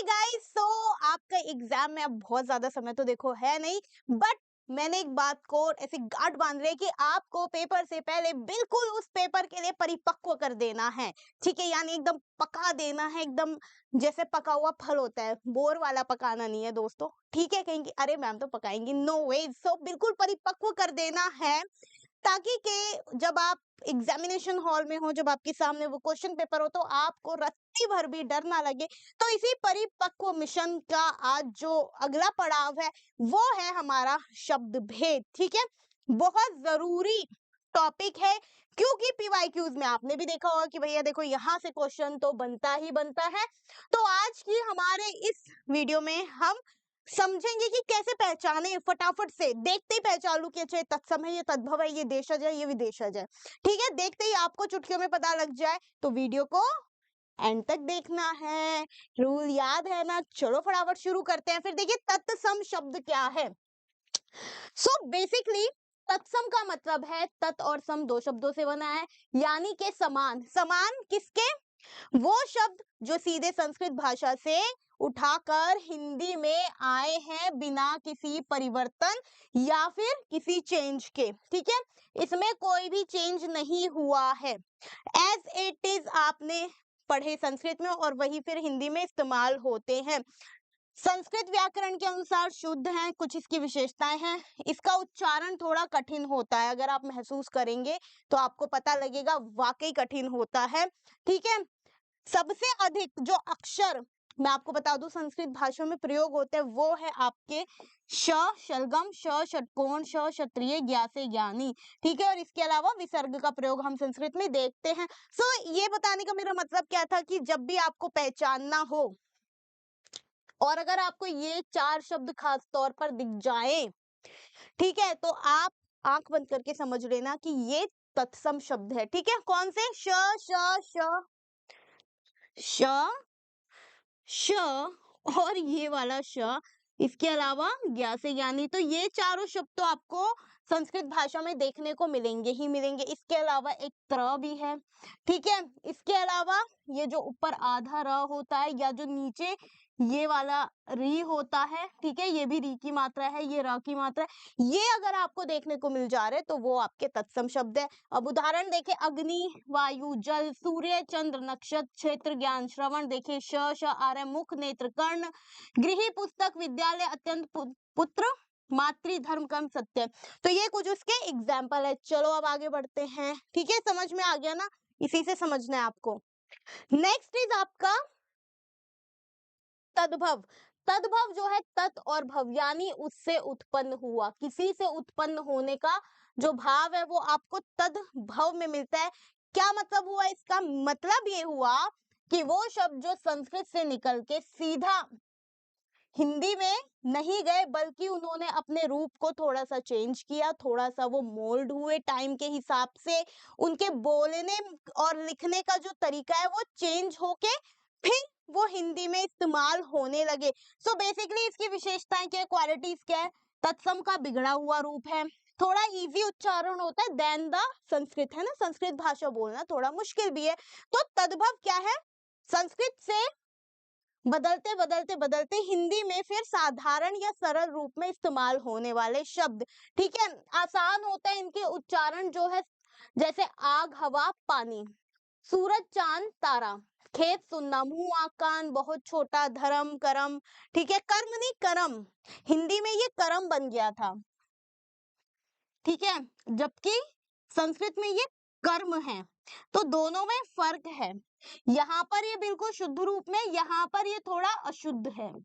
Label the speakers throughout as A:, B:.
A: Guys, सो आपका exam में अब बहुत ज्यादा समय तो देखो है नहीं, बट मैंने एक बात को ऐसे गांठ बांध रही है कि आपको पेपर से पहले बिल्कुल उस पेपर के लिए परिपक्व कर देना है। ठीक है, यानी एकदम पका देना है, एकदम जैसे पका हुआ फल होता है, बोर वाला पकाना नहीं है दोस्तों। ठीक है, कहेंगे अरे मैम तो पकाएंगी, नो वे। सो बिल्कुल परिपक्व कर देना है, ताकि के जब आप एग्जामिनेशन हॉल में हो, जब आपके सामने वो क्वेश्चन पेपर हो, तो आपको रत्ती भर भी डर ना लगे। तो इसी परिपक्व मिशन का आज जो अगला पड़ाव है वो है हमारा शब्द भेद। ठीक है, बहुत जरूरी टॉपिक है, क्योंकि पीवाईक्यूज में आपने भी देखा होगा कि भैया देखो यहाँ से क्वेश्चन तो बनता ही बनता है। तो आज की हमारे इस वीडियो में हम समझेंगे कि कैसे पहचाने, फटाफट से देखते ही पहचान लूं कि अच्छा ये तत्सम है, ये तद्भव है, ये देशज है, ये विदेशज है। ठीक है, देखते ही आपको चुटकियों में पता लग जाए, तो वीडियो को एंड तक देखना है। रूल याद है ना? चलो फटाफट शुरू करते हैं। फिर देखिए तत्सम शब्द क्या है। सो बेसिकली तत्सम का मतलब है, तत् और सम दो शब्दों से बना है, यानी के समान। समान किसके? वो शब्द जो सीधे संस्कृत भाषा से उठाकर हिंदी में आए हैं बिना किसी परिवर्तन या फिर किसी चेंज के। ठीक है, इसमें कोई भी चेंज नहीं हुआ है, एज इट इज आपने पढ़े संस्कृत में और वही फिर हिंदी में इस्तेमाल होते हैं। संस्कृत व्याकरण के अनुसार शुद्ध हैं, कुछ इसकी विशेषताएं हैं। इसका उच्चारण थोड़ा कठिन होता है, अगर आप महसूस करेंगे तो आपको पता लगेगा वाकई कठिन होता है। ठीक है, सबसे अधिक जो अक्षर मैं आपको बता दूं संस्कृत भाषा में प्रयोग होते हैं वो है आपके श, शलगम, श, षटकोण, श, क्षत्रिय, ज्ञा से ज्ञानी। ठीक है, और इसके अलावा विसर्ग का प्रयोग हम संस्कृत में देखते हैं। सो ये बताने का मेरा मतलब क्या था कि जब भी आपको पहचानना हो और अगर आपको ये चार शब्द खास तौर पर दिख जाए, ठीक है, तो आप आंख बंद करके समझ लेना कि ये तत्सम शब्द है। ठीक है, कौन से? श, श, श, श और ये वाला श, इसके अलावा ज्ञा से ज्ञानी। तो ये चारों शब्द तो आपको संस्कृत भाषा में देखने को मिलेंगे ही मिलेंगे। इसके अलावा एक त्र भी है। ठीक है, इसके अलावा ये जो ऊपर आधा र होता है या जो नीचे ये वाला री होता है, ठीक है, ये भी री की मात्रा है, ये र की मात्रा है। ये अगर आपको देखने को मिल जा रहे तो वो आपके तत्सम शब्द है। अब उदाहरण देखें, अग्नि, वायु, जल, सूर्य, चंद्र, नक्षत्र, क्षेत्र, ज्ञान, श्रवण। देखे श आर्य, मुख, नेत्र, कर्ण, गृह, पुस्तक, विद्यालय, अत्यंत, पुत्र, मातृ, धर्म, कर्म, सत्य। तो ये कुछ उसके एग्जाम्पल है। चलो अब आगे बढ़ते हैं। ठीक है, समझ में आ गया ना? इसी से समझना है आपको। नेक्स्ट इज आपका तद्भव। तद्भव जो है तत् और भव, यानी उससे उत्पन्न हुआ, किसी से उत्पन्न होने का जो भाव है वो आपको तद्भव में मिलता है। क्या मतलब हुआ इसका? मतलब ये हुआ कि वो शब्द जो संस्कृत से निकल के सीधा हिंदी में नहीं गए, बल्कि उन्होंने अपने रूप को थोड़ा सा चेंज किया, थोड़ा सा वो मोल्ड हुए टाइम के हिसाब से। उनके बोलने और लिखने का जो तरीका है वो चेंज होके फिर वो हिंदी में इस्तेमाल होने लगे। सो बेसिकली इसकी विशेषताएं क्या है, क्वालिटीज क्या है? तत्सम का बिगड़ा हुआ रूप है, थोड़ा इजी उच्चारण होता है देन द संस्कृत, है ना? संस्कृत भाषा बोलना थोड़ा मुश्किल भी है। तो तद्भव क्या है? संस्कृत से बदलते बदलते बदलते हिंदी में फिर साधारण या सरल रूप में इस्तेमाल होने वाले शब्द। ठीक है, आसान होता है इनके उच्चारण जो है, जैसे आग, हवा, पानी, सूरज, चांद, तारा, खेत, सुनना, मुंह, आँख, कान, बहुत छोटा, धर्म, कर्म। ठीक है, कर्म नहीं करम, हिंदी में ये करम बन गया था। ठीक है, जबकि संस्कृत में ये कर्म है। तो दोनों में फर्क है। यहाँ पर ये बिल्कुल शुद्ध रूप में, यहाँ पर ये थोड़ा अशुद्ध है,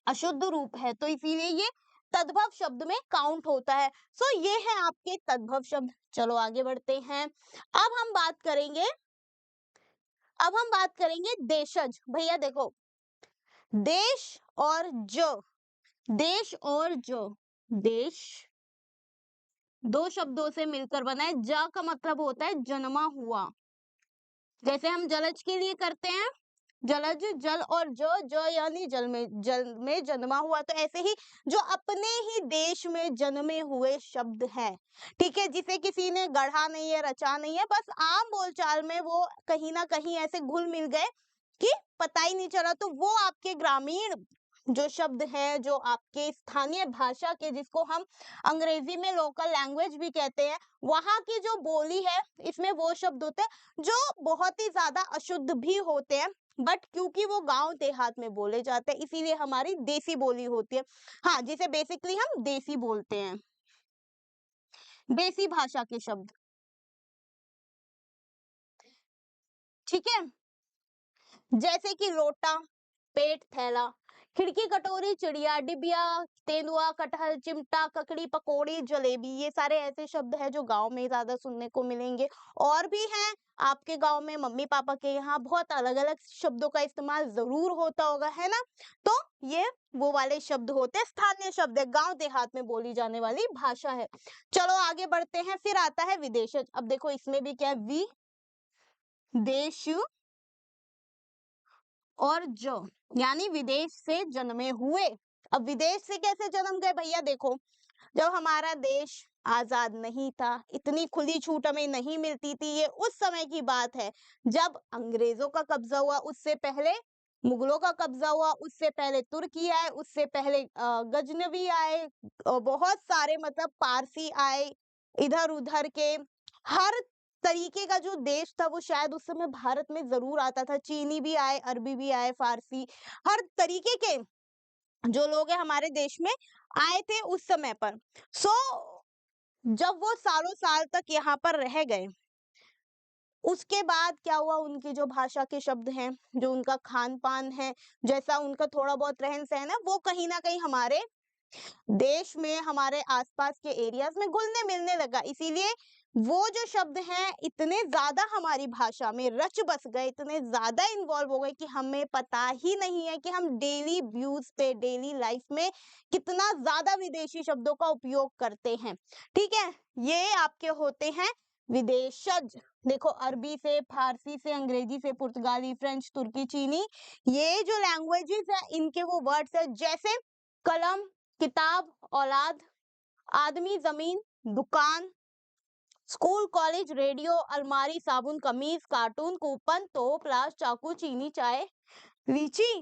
A: अशुद्ध रूप है, तो इसीलिए ये तद्भव शब्द में काउंट होता है। सो ये है आपके तद्भव शब्द। चलो आगे बढ़ते हैं। अब हम बात करेंगे देशज। भैया देखो, देश और जो, देश और जो, देश दो शब्दों से मिलकर बना है। ज का मतलब होता है जन्मा हुआ, जैसे हम जलज के लिए करते हैं जलज, जल, और जो यानी जल में जन्मा हुआ। तो ऐसे ही जो अपने ही देश में जन्मे हुए शब्द है, ठीक है, जिसे किसी ने गढ़ा नहीं है, रचा नहीं है, बस आम बोलचाल में वो कहीं ना कहीं ऐसे घुल मिल गए कि पता ही नहीं चला। तो वो आपके ग्रामीण जो शब्द है, जो आपके स्थानीय भाषा के, जिसको हम अंग्रेजी में लोकल लैंग्वेज भी कहते हैं, वहां की जो बोली है, इसमें वो शब्द होते हैं जो बहुत ही ज्यादा अशुद्ध भी होते हैं, बट क्योंकि वो गांव देहात में बोले जाते हैं, इसीलिए हमारी देसी बोली होती है। हाँ, जिसे बेसिकली हम देसी बोलते हैं, देसी भाषा के शब्द। ठीक है, जैसे कि लोटा, पेट, थैला, खिड़की, कटोरी, चिड़िया, डिबिया, तेंदुआ, कटहल, चिमटा, ककड़ी, पकौड़ी, जलेबी, ये सारे ऐसे शब्द हैं जो गांव में ज्यादा सुनने को मिलेंगे। और भी हैं आपके गांव में, मम्मी पापा के यहाँ बहुत अलग अलग शब्दों का इस्तेमाल जरूर होता होगा, है ना। तो ये वो वाले शब्द होते हैं, स्थानीय शब्द है, गांव देहात में बोली जाने वाली भाषा है। चलो आगे बढ़ते हैं। फिर आता है विदेशज। अब देखो इसमें भी क्या है, वि, देश और जो, यानी विदेश से जन्मे हुए। अब विदेश से कैसे जन्म गए भैया, देखो जब हमारा देश आजाद नहीं था, इतनी खुली छूट हमें नहीं मिलती थी, ये उस समय की बात है जब अंग्रेजों का कब्जा हुआ, उससे पहले मुगलों का कब्जा हुआ, उससे पहले तुर्की आए, उससे पहले गजनवी आए, बहुत सारे मतलब पारसी आए, इधर उधर के हर तरीके का जो देश था वो शायद उस समय भारत में जरूर आता था। चीनी भी आए, अरबी भी आए, फारसी, हर तरीके के जो लोग हैं हमारे देश में आए थे उस समय पर। सो जब वो सालों साल तक यहाँ पर रह गए, उसके बाद क्या हुआ, उनकी जो भाषा के शब्द हैं, जो उनका खान पान है, जैसा उनका थोड़ा बहुत रहन सहन है, वो कहीं ना कहीं हमारे देश में, हमारे आसपास के एरियाज में घुलने मिलने लगा। इसीलिए वो जो शब्द हैं इतने ज्यादा हमारी भाषा में रच बस गए, इतने ज्यादा इन्वॉल्व हो गए कि हमें पता ही नहीं है कि हम डेली व्यूज पे, डेली लाइफ में कितना ज्यादा विदेशी शब्दों का उपयोग करते हैं। ठीक है, ये आपके होते हैं विदेशज। देखो अरबी से, फारसी से, अंग्रेजी से, पुर्तगाली, फ्रेंच, तुर्की, चीनी, ये जो लैंग्वेजेस है इनके वो वर्ड्स है, जैसे कलम, किताब, औलाद, आदमी, जमीन, दुकान, स्कूल, कॉलेज, रेडियो, अलमारी, साबुन, कमीज, कार्टून, कूपन, तोप, लाश, चाकू, चीनी, चाय, लीची,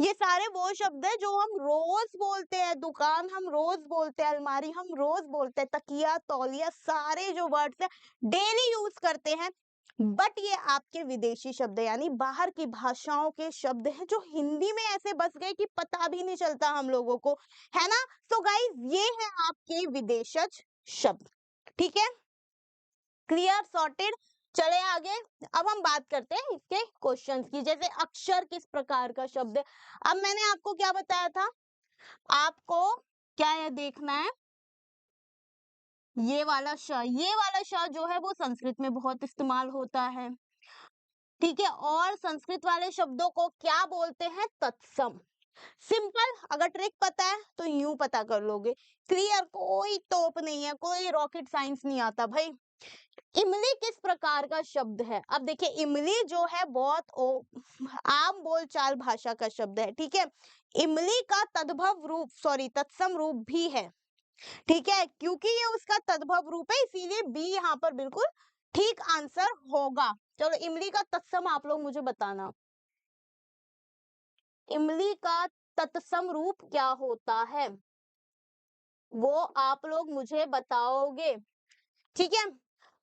A: ये सारे वो शब्द है जो हम रोज बोलते हैं। दुकान हम रोज बोलते हैं, अलमारी हम रोज बोलते हैं, तकिया, तौलिया, सारे जो वर्ड्स है डेली यूज करते हैं। बट ये आपके विदेशी शब्द है, यानी बाहर की भाषाओं के शब्द हैं जो हिंदी में ऐसे बस गए कि पता भी नहीं चलता हम लोगों को, है ना। सो गाइस ये है आपके विदेशज शब्द। ठीक है, क्लियर, सॉर्टेड। चले आगे। अब हम बात करते हैं इसके क्वेश्चंस की, जैसे अक्षर किस प्रकार का शब्द है। अब मैंने आपको क्या बताया था, आपको क्या ये देखना है, ये वाला श, ये वाला श जो है वो संस्कृत में बहुत इस्तेमाल होता है। ठीक है, और संस्कृत वाले शब्दों को क्या बोलते हैं, तत्सम। सिंपल, अगर ट्रिक पता है तो यूं पता कर लोगे। क्लियर, कोई तोप नहीं है, कोई रॉकेट साइंस नहीं आता भाई। इमली किस प्रकार का शब्द है। अब देखिए इमली जो है बहुत आम बोलचाल भाषा का शब्द है। ठीक है, इमली का तद्भव रूप, सॉरी तत्सम रूप भी है। ठीक है, क्योंकि ये उसका तद्भव रूप है, इसीलिए बी यहाँ पर बिल्कुल ठीक आंसर होगा। चलो इमली का तत्सम आप लोग मुझे बताना, इमली का तत्सम रूप क्या होता है, वो आप लोग मुझे बताओगे। ठीक है,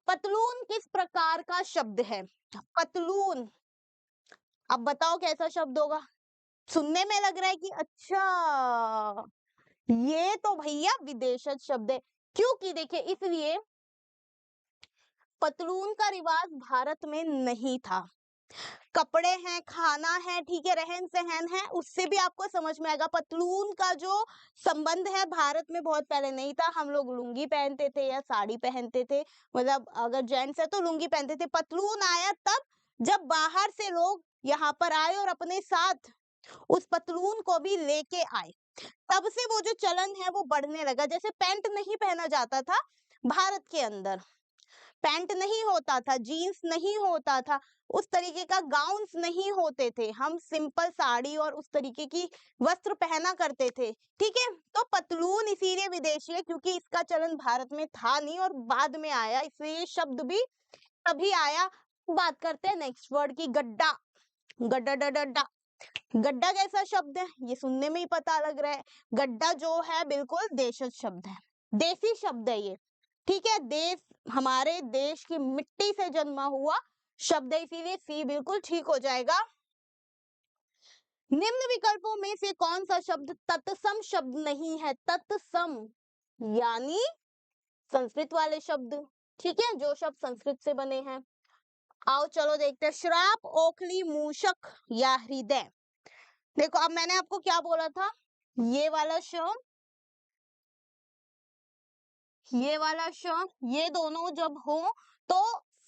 A: पतलून किस प्रकार का शब्द है, पतलून, अब बताओ कैसा शब्द होगा। सुनने में लग रहा है कि अच्छा ये तो भैया विदेशज शब्द है, क्योंकि देखिए इसलिए पतलून का रिवाज भारत में नहीं था। कपड़े हैं, खाना है, ठीक है, रहन सहन है, उससे भी आपको समझ में आएगा। पतलून का जो संबंध है भारत में बहुत पहले नहीं था। हम लोग लुंगी पहनते थे या साड़ी पहनते थे, मतलब अगर जेंट्स है तो लुंगी पहनते थे। पतलून आया तब जब बाहर से लोग यहाँ पर आए और अपने साथ उस पतलून को भी लेके आए, तब से वो जो चलन है वो बढ़ने लगा। जैसे पैंट नहीं पहना जाता था भारत के अंदर, पैंट नहीं होता था, जीन्स नहीं होता था, उस तरीके का गाउन्स नहीं होते थे, हम सिंपल साड़ी और उस तरीके की वस्त्र पहना करते थे। ठीक है, तो पतलून इसीलिए विदेशी है क्योंकि इसका चलन भारत में था नहीं और बाद में आया, इसलिए ये शब्द भी तभी आया। बात करते हैं नेक्स्ट वर्ड की, गड्ढा। गड्ढा डडा। गड्ढा कैसा शब्द है, ये सुनने में ही पता लग रहा है। गड्ढा जो है बिल्कुल देशज शब्द है, देसी शब्द है ये, ठीक है। देश, हमारे देश की मिट्टी से जन्मा हुआ शब्द है, इसीलिए सी बिल्कुल ठीक हो जाएगा। निम्न विकल्पों में से कौन सा शब्द तत्सम शब्द नहीं है? तत्सम यानी संस्कृत वाले शब्द, ठीक है, जो शब्द संस्कृत से बने हैं। आओ चलो देखते हैं। श्राप, ओखली, मूषक या हृदय। देखो अब मैंने आपको क्या बोला था, ये वाला श, ये वाला श, ये दोनों जब हो तो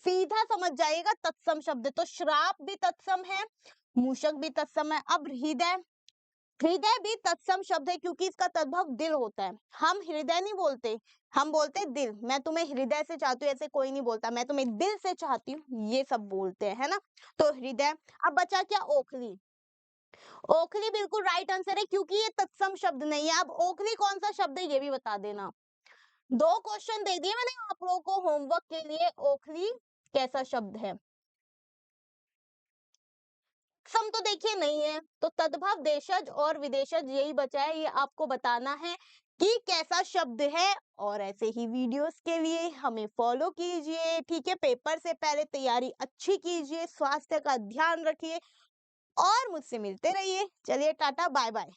A: सीधा समझ जाइएगा तत्सम शब्द। तो श्राप भी तत्सम है, मूषक भी तत्सम है। अब हृदय, हृदय भी तत्सम शब्द है क्योंकि इसका तद्भव दिल होता है। हम हृदय नहीं बोलते, हम बोलते दिल। मैं तुम्हें हृदय से चाहती हूँ ऐसे कोई नहीं बोलता, मैं तुम्हें दिल से चाहती हूँ, ये सब बोलते हैं, है ना। तो हृदय। अब बचा क्या, ओखली। ओखली बिल्कुल राइट आंसर है क्योंकि ये तत्सम शब्द नहीं है। अब ओखली कौन सा शब्द है ये भी बता देना। दो क्वेश्चन दे दिए मैंने आप लोगों को होमवर्क के लिए, ओखली कैसा शब्द है। सम तो देखिए नहीं है, तो तद्भव देशज और विदेशज यही बचा है, ये आपको बताना है कि कैसा शब्द है। और ऐसे ही वीडियोस के लिए हमें फॉलो कीजिए, ठीक है। पेपर से पहले तैयारी अच्छी कीजिए, स्वास्थ्य का ध्यान रखिए और मुझसे मिलते रहिए। चलिए टाटा बाय बाय।